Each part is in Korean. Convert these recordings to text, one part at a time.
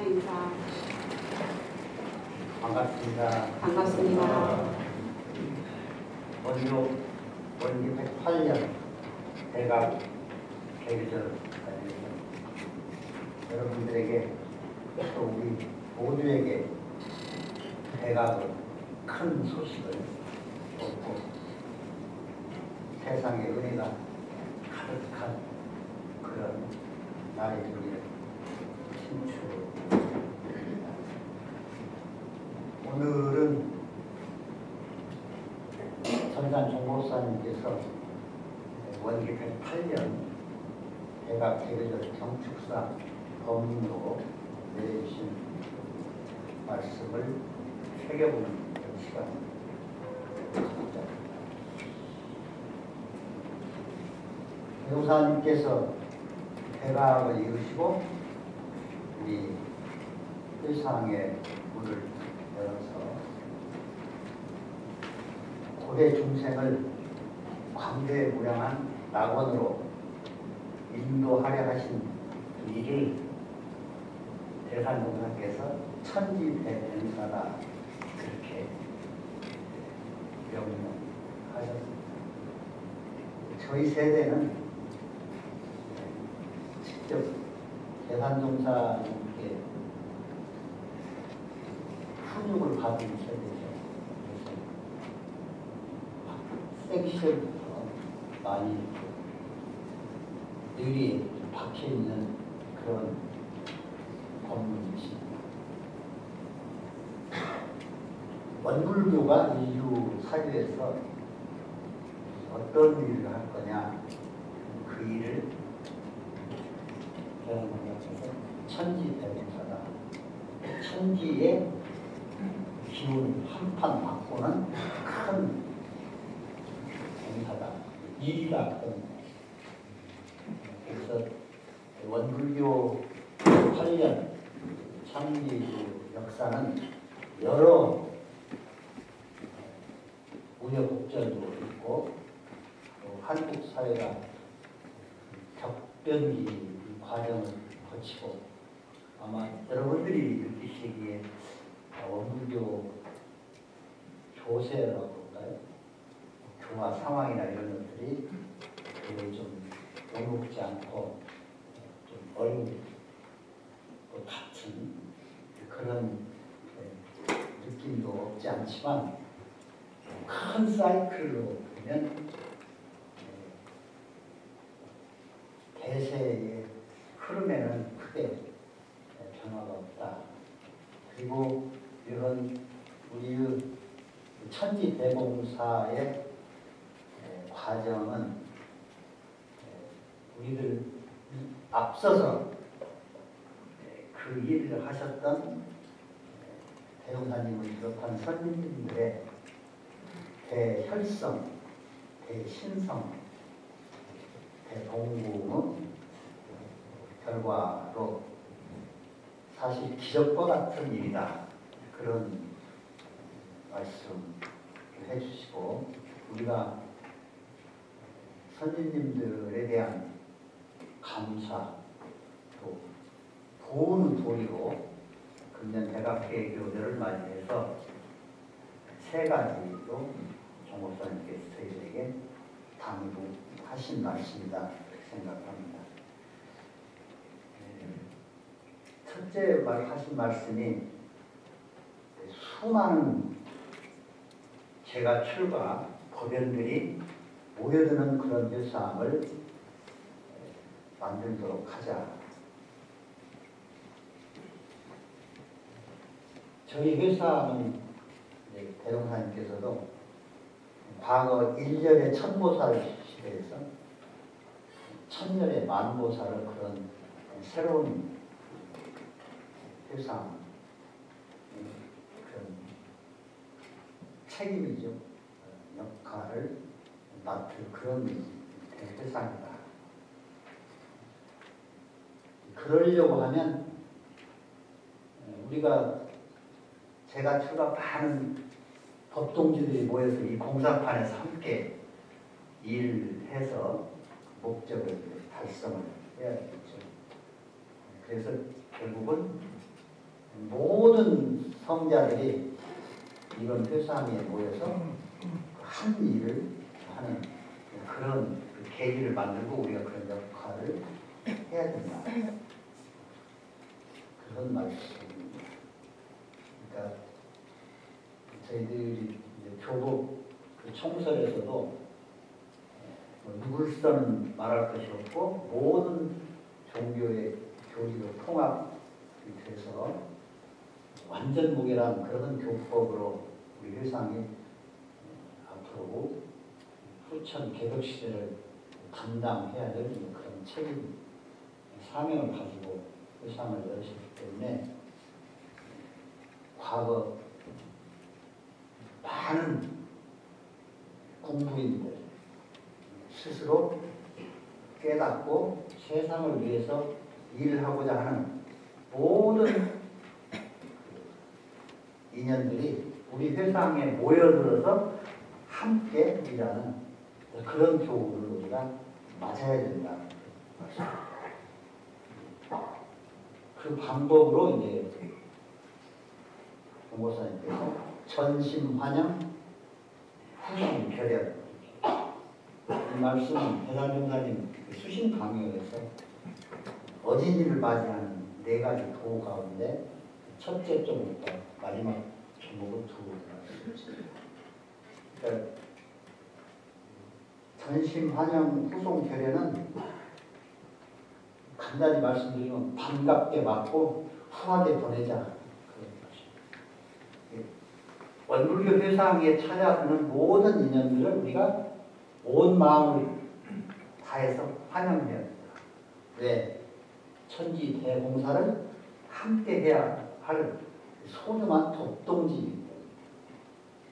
인사. 반갑습니다. 반갑습니다. 원조 108년 대각 개교절 여러분들에게 또 우리 모두에게 대각의 큰 소식을 얻고 세상의 은혜가 가득한 그런 날이 되기를 신축합니다. 오늘은 전산 종목사님께서 원기 108년 대각 개교절 경축사 법문으로 내려주신 말씀을 새겨보는 시간입니다. 교사님께서 대각을 이루시고 우리 회상의 문을 열어서 고대 중생을 광대무량한 낙원으로 인도하려 하신 일을 대산공사께서 천지대명사다 그렇게 명명하셨습니다. 저희 세대는 직접 대산공사님께 훈육을 받은 세대죠. 학생 시절부터 많이 뇌리에 박혀있는 그런 법문이십니다. 원불교가 인류 사회에서 어떤 일을 할 거냐, 그 일을 대한민국에서 천지대명사다. 천지의 기운 한판 바꾸는 큰 공사다. 일이다. 그래서 원불교 8년 창립 역사는 여러 우여곡절도 있고 한국 사회가 격변기 과정을 거치고 아마 여러분들이 느끼시기에 원불교 교세라고 할까요? 교화 상황이나 이런 것들이 좀 녹록지 않고 좀 어려운 것 같은 그런 느낌도 없지 않지만 큰 사이클로 보면 대세의 흐름에는 크게 변화가 없다. 그리고 이런 우리 천지대공사의 과정은 우리들 앞서서 그 일을 하셨던 대종사님을 비롯한 선생님들의 대혈성, 대신성, 대동궁의 결과로 사실 기적과 같은 일이다. 그런 말씀 해주시고 우리가 선생님들에 대한 감사 또 보호의 도리로 금년 대각개교절을 맞이해서 세 가지로 종목사님께서 저희들에게 당부하신 말씀이다 그렇게 생각합니다. 첫째 하신 말씀이 수많은 제가 출과 법연들이 모여드는 그런 회상을 만들도록 하자. 저희 회사는 대종사님께서도 과거 1년에 천보살을 시대해서 천년에 만보살을 그런 새로운 회상 그런 책임이죠. 역할을 맡을 그런 회사입니다. 그러려고 하면 우리가 제가 출갑하는 법동지들이 모여서 이 공사판에서 함께 일해서 목적을 달성을 해야 되겠죠. 그래서 결국은 모든 성자들이 이런 회상에 모여서 한 일을 하는 그런 그 계기를 만들고 우리가 그런 역할을 해야 된다. 그런 말씀입니다. 그러니까 저희들이 이제 교복 그 총설에서도 뭐 누굴서는 말할 것이 없고 모든 종교의 교리로 통합이 돼서 완전무결한 그런 교법으로 우리 회상이 앞으로 후천 개혁 시대를 감당해야 될 그런 책임, 사명을 가지고 회상을 열으셨기 때문에 과거 많은 공부인들 스스로 깨닫고 세상을 위해서 일을 하고자 하는 모든 인연들이 우리 회상에 모여들어서 함께 일하는 그런 교훈을 우리가 맞아야 된다. 그 방법으로 이제 공보사님께서 전심환영 후심결연 이 말씀은 대산종사님 수신 강요에서 어린이를 맞이하는 4가지 도구 가운데 첫째 쪽부터 마지막 종목은 두 그러니까 전심환영 후송결연은 간단히 말씀드리면 반갑게 맞고 후하게 보내자. 원불교 회상에 찾아드는 모든 인연들을 우리가 온 마음을 다해서 환영해야 된다. 왜? 천지 대공사를 함께 해야 할 소중한 독동지입니다.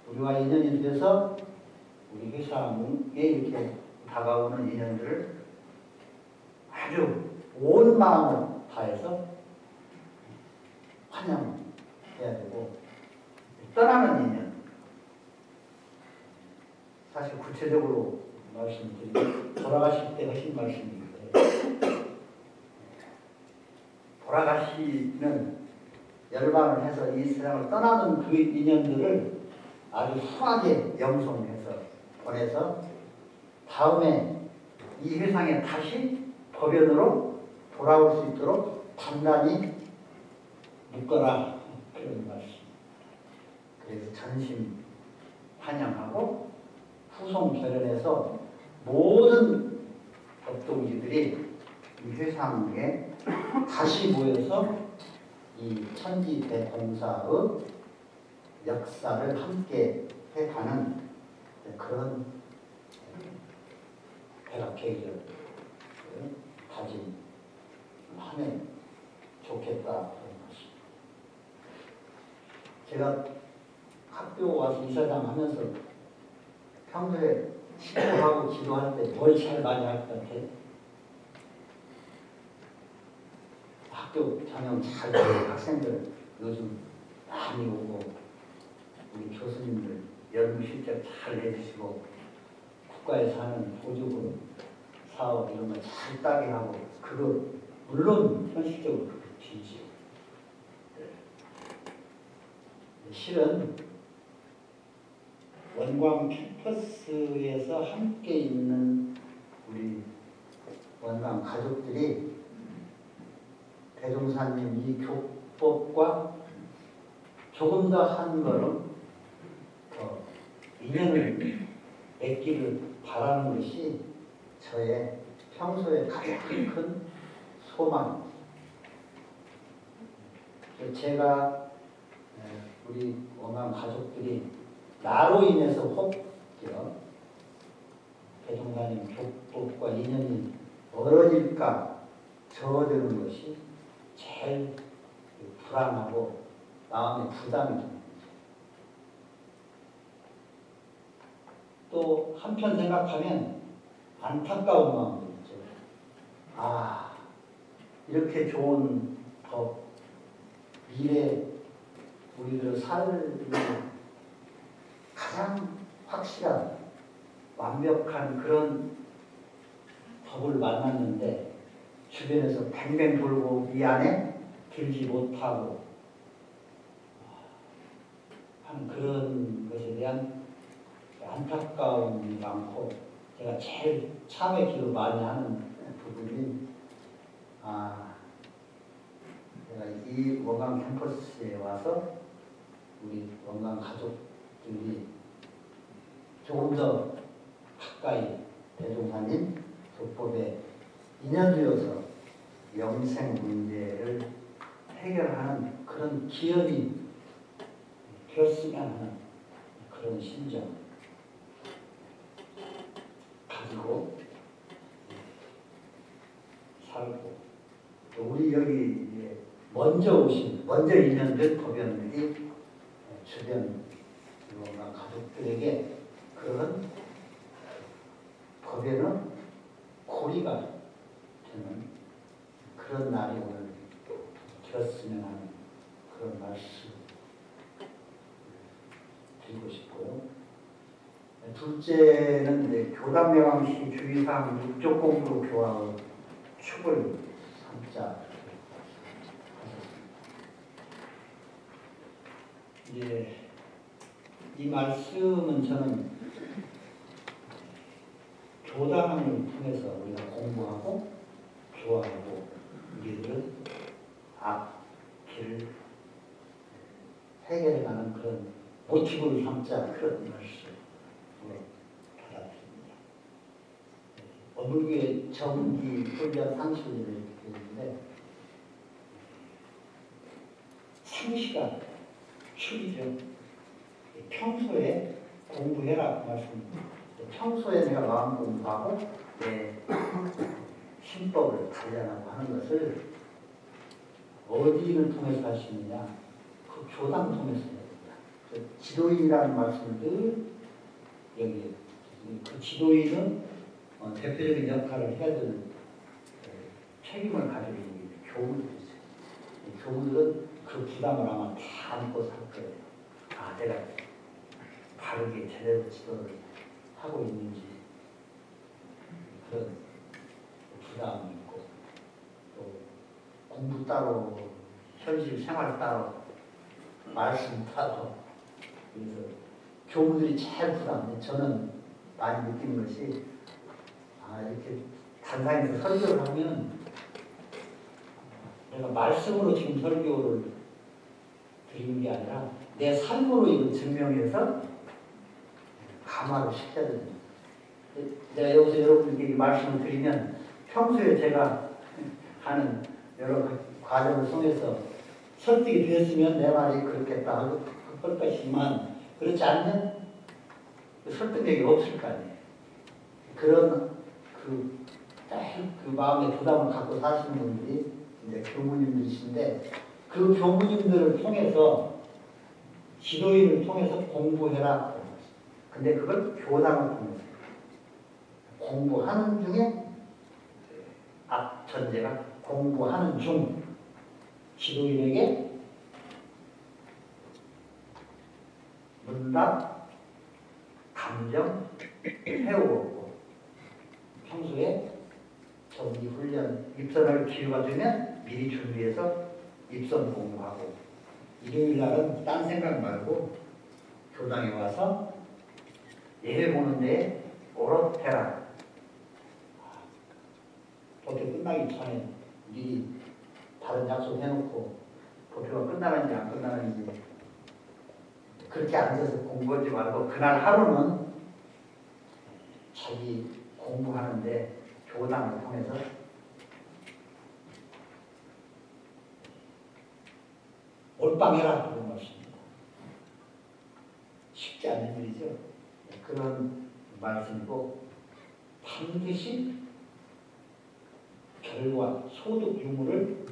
우리와 인연이 돼서 우리 회상에 이렇게 다가오는 인연들을 아주 온 마음을 다해서 환영해야 되고, 떠나는 인연, 사실 구체적으로 말씀드리면 돌아가실 때 하신 말씀인데, 돌아가시면 열반을 해서 이 세상을 떠나는 그 인연들을 아주 후하게 영송해서 보내서 다음에 이 회상에 다시 법연으로 돌아올 수 있도록 단단히 묶어라. 그런 말씀. 그래서 전심 환영하고 후송 결연해서 모든 법동지들이 이 회상에 다시 모여서 이 천지 대공사의 역사를 함께 해가는 그런 대각계기를 다짐하면 좋겠다 그런 것입니다. 제가 학교 와서 이사장 하면서 평소에 시도하고 기도할 때 뭘 잘 많이 할 것 같아요? 학교 전형 잘 되는 학생들 요즘 많이 오고 우리 교수님들 연구 실적 잘 내주시고 국가에서 하는 보조금 사업 이런 거 잘 따게 하고 그거 물론 현실적으로 그렇게 되지요. 실은 원광 캠퍼스에서 함께 있는 우리 원광 가족들이 대종사님 이 교법과 조금 더 한 걸음 더 인연을 맺기를 바라는 것이 저의 평소에 가장 큰 소망입니다. 제가 우리 원광 가족들이 나로 인해서 혹여 대종사님 교법과 인연이 멀어질까 저어드는 것이 제일 불안하고 마음에 부담이 됩니다. 또 한편 생각하면 안타까운 마음도 있죠. 아, 이렇게 좋은 법, 미래 우리들의 삶의 가장 확실한 완벽한 그런 법을 만났는데 주변에서 뱅뱅 돌고 이 안에 들지 못하고 하는 그런 것에 대한 안타까움이 많고 제가 제일 참회 기도 많이 하는 부분이 제가 이 원광 캠퍼스에 와서 우리 원광 가족들이 조금 더 가까이 대종사님 조법에 인연되어서 영생 문제를 해결하는 그런 기업이 되었으면 하는 그런 심정 가지고 살고 또 우리 여기 먼저 인연된 법연들이 주변 원광 가족들에게 그런 법에는 고리가 되는 그런 날이 오늘 되었으면 하는 그런 말씀 드리고 싶고요. 둘째는 이제 교단명왕시 주의사항 6조 공부 교화의 축을 삼자 이제 이 말씀은 저는 교단을 통해서 우리가 공부하고 교화하고 우리들은 앞길을 해결해가는 그런 모티브를 삼자 그런 말씀으로 받아들입니다. 어물교의 정기 훈련 상식을 얘기했는데 상시가 축이죠. 평소에 공부해라 그 말씀입니다. 평소에 내가 마음 공부하고 내 신법을 단련하고 하는 것을 어디를 통해서 할 수 있느냐? 그 교당 통해서 해야 됩니다. 지도인이라는 말씀을 늘 여기 그 지도인은 대표적인 역할을 해야 되는 책임을 가지고 있는 교무들이죠. 교무들은 그 부담을 아마 다 안고 살 거예요. 내가 바르게 제대로 지도를 하고 있는지 그런 부담이 있고 또 공부 따로 현실 생활 따로 말씀 따로 그래서 교무들이 제일 부담돼. 저는 많이 느끼는 것이 이렇게 단상에서 설교를 하면 내가 말씀으로 지금 설교를 드리는 게 아니라 내 삶으로 이걸 증명해서 감화를 시켜야 됩니다. 내가 여기서 여러분들께 말씀을 드리면 평소에 제가 하는 여러 과정을 통해서 설득이 되었으면 내 말이 그렇겠다 하고 할 것이지만 그렇지 않으면 설득력이 없을 거 아니에요. 그런 그 마음의 부담을 갖고 사시는 분들이 이제 교무님들이신데 그 교무님들을 통해서 지도인을 통해서 공부해라. 근데 그걸 교당을 통해서 공부하는 중에 앞 전제가 공부하는 중 지도인에게 문답, 감정 해오고 평소에 정기 훈련, 입선할 기회가 되면 미리 준비해서 입선 공부하고 일요일 날은 딴 생각 말고 교당에 와서 예배 보는데 오롯해라. 법회 끝나기 전에 미리 다른 약속 해놓고 법회가 끝나는지 안 끝나는지 그렇게 앉아서 공부하지 말고 그날 하루는 자기 공부하는데 교당을 통해서 몰빵해라 그런 것입니다. 쉽지 않은 일이죠. 그런 말씀이고 반드시 결과, 소득 유무를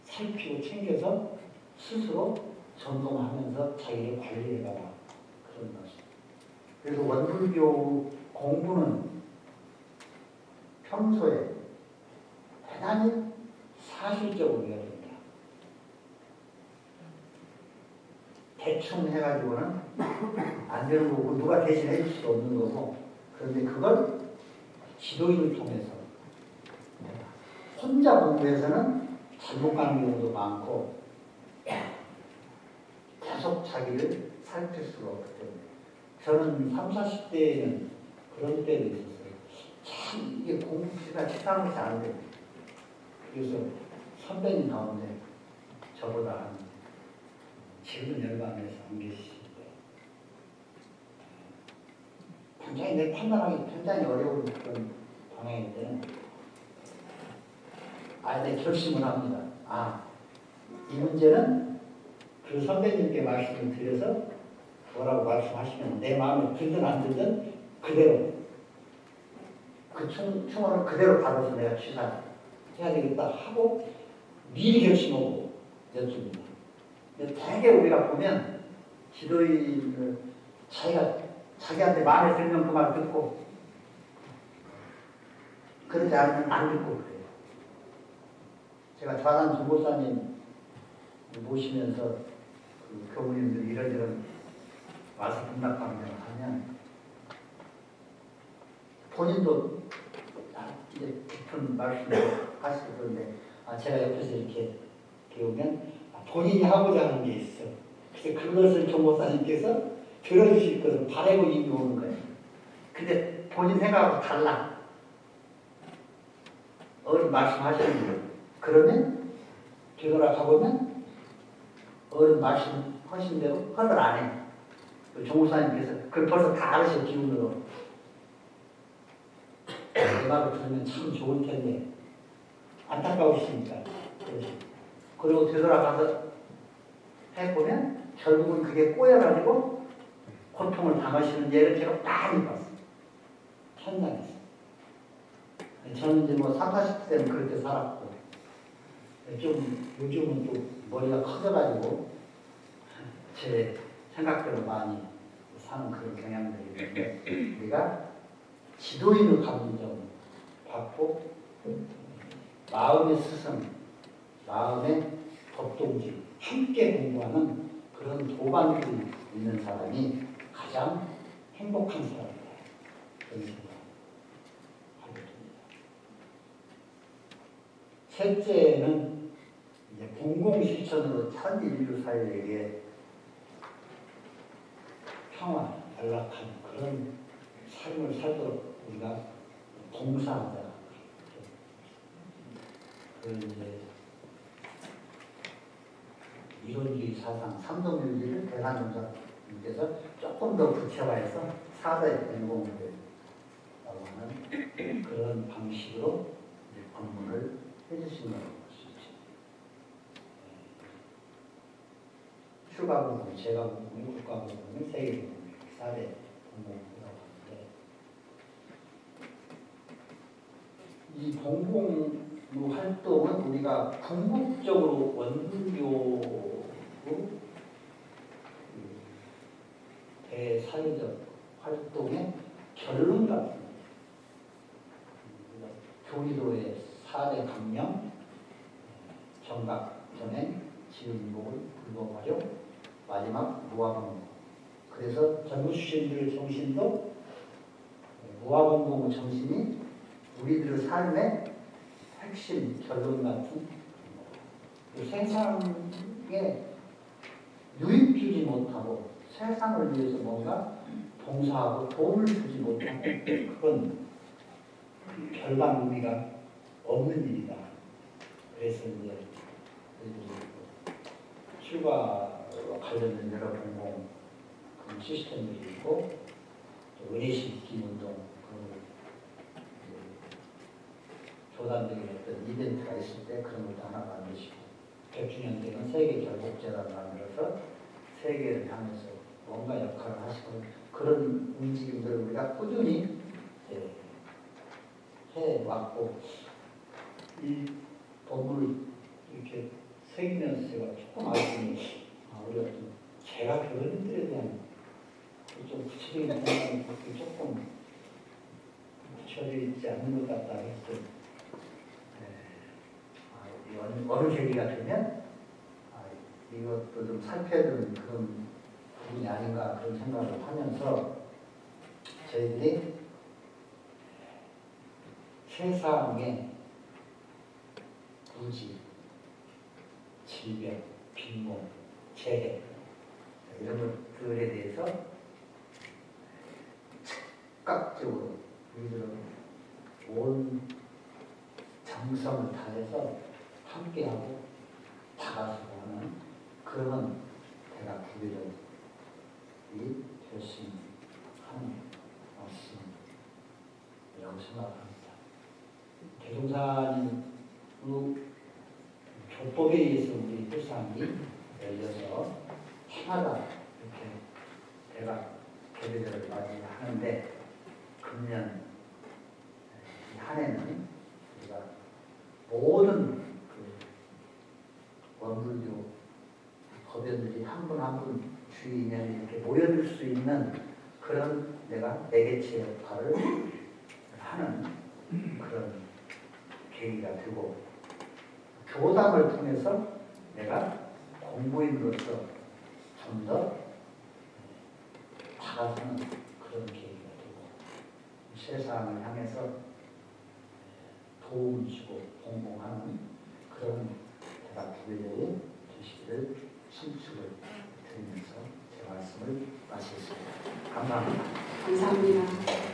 살피고 챙겨서 스스로 점검하면서 자기를 관리해가라 그런 말씀. 그래서 원불교 공부는 평소에 대단히 사실적으로 해야 됩니다. 대충 해가지고는 안 되는 거고 누가 대신 해줄 수도 없는 거고 그런데 그걸 지도인을 통해서 혼자 공부해서는 잘못 가는 경우도 많고 계속 자기를 살필 수가 없기 때문에 저는 30, 40대에는 그런 때도 있었어요. 참 이게 공부가 치사하지 않은데 그래서 선배님 가운데 저보다 한 지금은 열반에서 안 계시는데 굉장히 내 판단하기 굉장히 어려운 그런 방향일 때는 내 결심을 합니다. 이 문제는 그 선배님께 말씀을 드려서 뭐라고 말씀하시면 내 마음에 들든 안 들든 그대로 그 충원을 그대로 받아서 내가 취사해야 되겠다 하고 미리 결심하고 여쭙니다. 근데 되게 우리가 보면 지도인을 자기한테 마음에 들면 그 말 듣고 그러지 않으면 안 듣고 그래요. 제가 좌산 중보사님 모시면서 그 교우님들 이런저런 와서 분답하면 하면 본인도 이제 깊은 말씀을 하시고 그런데 제가 옆에서 이렇게 배우면 본인이 하고자 하는 게 있어. 그래서 그것을 종목사님께서 들어주실 것을 바라고 이미 오는 거예요. 근데 본인 생각하고 달라. 어른 말씀하시는 거예요. 그러면 되돌아가보면 어른 말씀하신 대로 허들 안 해. 그 종목사님께서 그걸 벌써 다 알으셔 기운으로. 내 말을 들으면 참 좋을 텐데 안타까우시니까 그리고 되돌아가서 해보면 결국은 그게 꼬여가지고 고통을 당하시는 예를 제가 많이 봤어요. 현장에서. 저는 이제 뭐 30, 40대는 그렇게 살았고 좀 요즘은 또 머리가 커져가지고 제 생각대로 많이 사는 그런 경향들이 있는데 우리가 지도인의 감정 받고 마음의 스승, 마음의 법동지 함께 공부하는 그런 도반들이 있는 사람이 가장 행복한 사람이다. 그런 생각을 하게 됩니다. 셋째는 이제 공공실천으로 전 인류 사회에게 평화, 안락한 그런 삶을 살도록 우리가 봉사하자. 그걸 이제 이론주의 사상, 삼동윤리를 대산정사님께서 조금 더 구체화해서 사대의 공공을 하는 그런 방식으로 이제 법문을 해주신 거라고 볼 수 있죠. 출가공공, 재가공공, 국가공공, 세계공공, 4대 공공이라고 하는데 이 공공 활동은 우리가 궁극적으로 원교로 대사회적 활동의 결론 같은 교리도의 4대 강령, 정각, 전행, 지은복을 불법화력, 마지막 무아공공. 그래서 전부주신들의 정신도 무아공공의 정신이 우리들의 삶의 핵심 결론 같은 세상에 유익 주지 못하고 세상을 위해서 뭔가 봉사하고 도움을 주지 못하고 그건 별반 의미가 없는 일이다. 그래서 이제 출가와 관련된 여러 공공 그런 시스템들이 있고 또 은혜식 기운동 교단적인 어떤 이벤트가 있을 때 그런 것도 하나 만드시고 100주년 되면 세계 결복제단을 만들어서 세계를 향해서 뭔가 역할을 하시고 그런 움직임들을 우리가 꾸준히 해왔고 이 법문을 이렇게 새기면서 제가 조금 아쉬움이 우리가 좀 제가 교인들에 대한 좀 구체적인 생각이 조금 붙여져 있지 않는 것 같다 해서 어느 계기가 되면 이것도 좀 살펴야 되는 그런 부분이 아닌가 그런 생각을 하면서 저희들이 세상에 부지, 질병, 빈곤, 재해 이런 것들에 대해서 즉각적으로 우리들은 온 정성을 다해서 함께하고 다가서고 하는 그런 대가 구비를 이 결심하는 말씀이라고 생각합니다. 대종사님 교법에 의해서 우리 세상이 열려서 해마다 이렇게 대가 개배절을 맞이하는데 금년 이 한 해는 우리가 모든 그 원불교 법연들이 한 분 한 분 주인연이 이렇게 모여들 수 있는 그런 내가 매개체 역할을 하는 그런 계기가 되고 교담을 통해서 내가 공부인으로서 좀 더 다가서는 그런 계기가 되고 세상을 향해서 도움을 주고 공공하는 그런 대가 구배절이 되시기를 신축을 드리면서 제 말씀을 마치겠습니다. 감사합니다. 감사합니다.